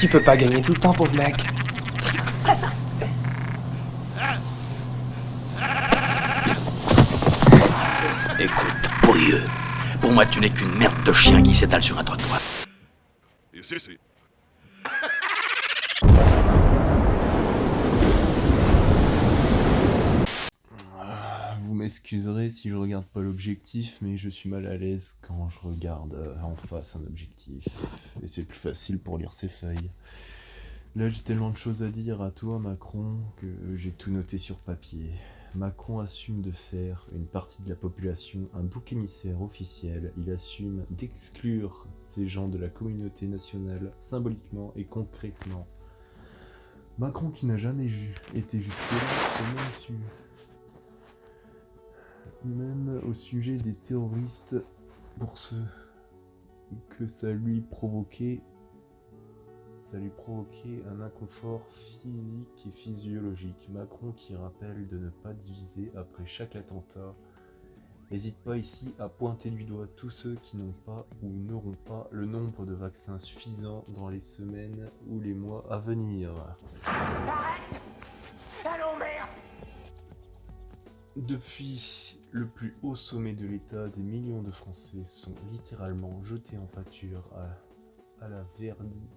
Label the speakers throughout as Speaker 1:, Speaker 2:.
Speaker 1: Tu peux pas gagner tout le temps, pauvre mec.
Speaker 2: Écoute, pourrieux. Pour moi, tu n'es qu'une merde de chien qui s'étale sur un trottoir.
Speaker 3: Si.
Speaker 4: Vous m'excuserez si je regarde pas l'objectif, mais je suis mal à l'aise quand je regarde en face un objectif. Et c'est plus facile pour lire ses feuilles. Là, j'ai tellement de choses à dire à toi, Macron, que j'ai tout noté sur papier. Macron assume de faire une partie de la population un bouc émissaire officiel. Il assume d'exclure ces gens de la communauté nationale symboliquement et concrètement. Macron qui n'a jamais été jusque-là, même au sujet des terroristes, pour ce que ça lui provoquait un inconfort physique et physiologique. Macron qui rappelle de ne pas diviser après chaque attentat. N'hésite pas ici à pointer du doigt tous ceux qui n'ont pas ou n'auront pas le nombre de vaccins suffisants dans les semaines ou les mois à venir. Depuis le plus haut sommet de l'État, des millions de Français sont littéralement jetés en pâture à la verdicte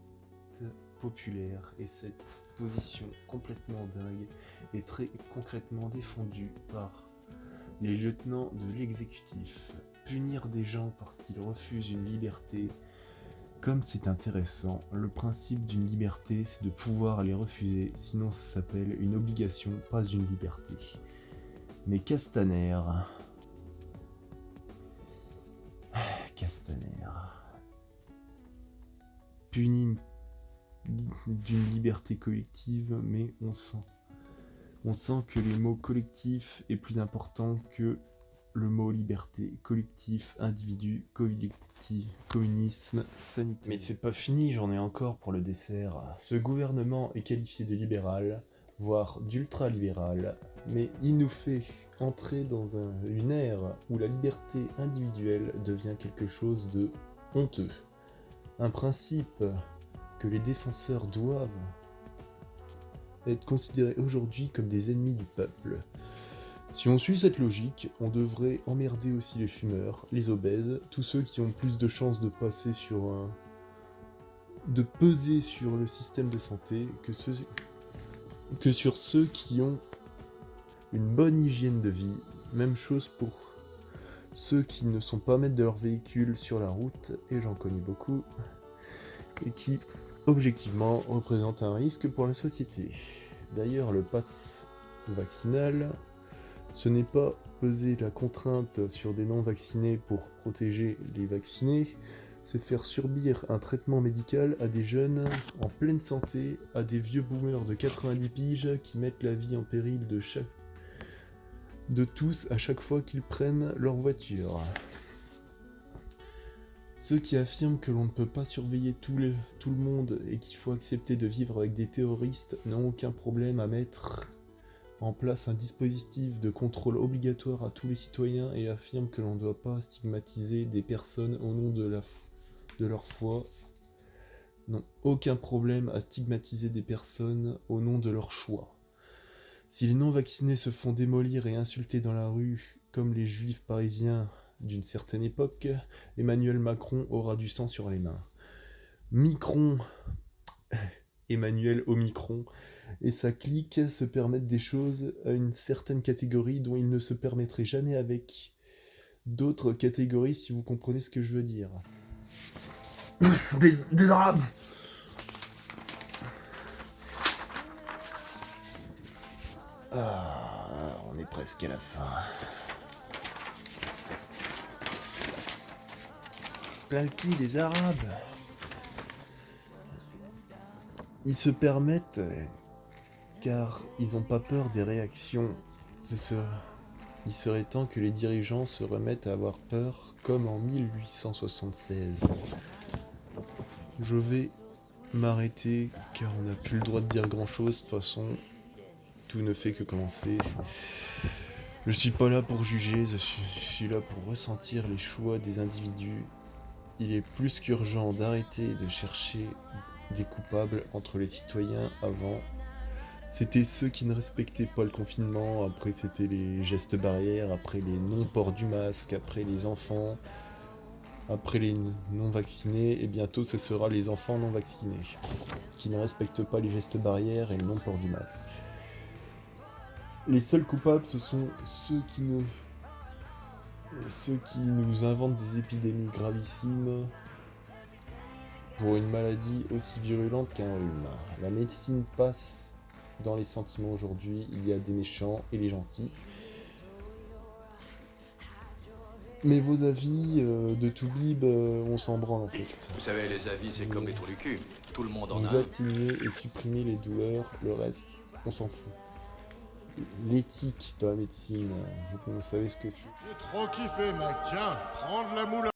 Speaker 4: populaire, et cette position complètement dingue est très concrètement défendue par les lieutenants de l'exécutif. Punir des gens parce qu'ils refusent une liberté, comme c'est intéressant. Le principe d'une liberté, c'est de pouvoir les refuser, sinon ça s'appelle une obligation, pas une liberté. Mais Castaner, puni d'une liberté collective, mais on sent que les mots collectif est plus important que le mot liberté. Collectif, individu, collectif, communisme, sanitaire. Mais c'est pas fini, j'en ai encore pour le dessert. Ce gouvernement est qualifié de libéral, voire d'ultra-libéral, mais il nous fait entrer dans une ère où la liberté individuelle devient quelque chose de honteux. Un principe que les défenseurs doivent être considérés aujourd'hui comme des ennemis du peuple. Si on suit cette logique, on devrait emmerder aussi les fumeurs, les obèses, tous ceux qui ont plus de chances de peser sur le système de santé que sur ceux qui ont une bonne hygiène de vie. Même chose pour ceux qui ne sont pas maîtres de leur véhicule sur la route, et j'en connais beaucoup, et qui, objectivement, représentent un risque pour la société. D'ailleurs, le pass vaccinal, ce n'est pas peser la contrainte sur des non-vaccinés pour protéger les vaccinés, c'est faire subir un traitement médical à des jeunes en pleine santé, à des vieux boomers de 90 piges qui mettent la vie en péril de tous à chaque fois qu'ils prennent leur voiture. Ceux qui affirment que l'on ne peut pas surveiller tout le monde et qu'il faut accepter de vivre avec des terroristes n'ont aucun problème à mettre en place un dispositif de contrôle obligatoire à tous les citoyens et affirment que l'on ne doit pas stigmatiser des personnes au nom de leur foi. N'ont aucun problème à stigmatiser des personnes au nom de leur choix. Si les non-vaccinés se font démolir et insulter dans la rue, comme les juifs parisiens d'une certaine époque, Emmanuel Macron aura du sang sur les mains. Emmanuel Omicron et sa clique se permettent des choses à une certaine catégorie dont ils ne se permettraient jamais avec d'autres catégories, si vous comprenez ce que je veux dire. Des arabes. On est presque à la fin. Plein le cul des arabes. Ils se permettent, car ils n'ont pas peur des réactions. Il serait temps que les dirigeants se remettent à avoir peur, comme en 1876. Je vais m'arrêter, car on n'a plus le droit de dire grand-chose. De toute façon, tout ne fait que commencer. Je suis pas là pour juger, je suis là pour ressentir les choix des individus. Il est plus qu'urgent d'arrêter de chercher des coupables entre les citoyens avant. C'était ceux qui ne respectaient pas le confinement, après c'était les gestes barrières, après les non-ports du masque, après les enfants, après les non-vaccinés, et bientôt ce sera les enfants non-vaccinés, qui ne respectent pas les gestes barrières et le non-port du masque. Les seuls coupables, ce sont ceux qui nous inventent des épidémies gravissimes pour une maladie aussi virulente qu'un rhume. La médecine passe dans les sentiments aujourd'hui, il y a des méchants et les gentils. Mais vos avis de Toubib, on s'en branle en fait.
Speaker 2: Vous savez, les avis, c'est comme les trous du cul. Tout le monde en
Speaker 4: Vous
Speaker 2: a un.
Speaker 4: atténuez et supprimez les douleurs, le reste, on s'en fout. L'éthique dans la médecine, vous savez ce que c'est.
Speaker 5: J'ai trop kiffé, mec. Tiens, prends de la moule.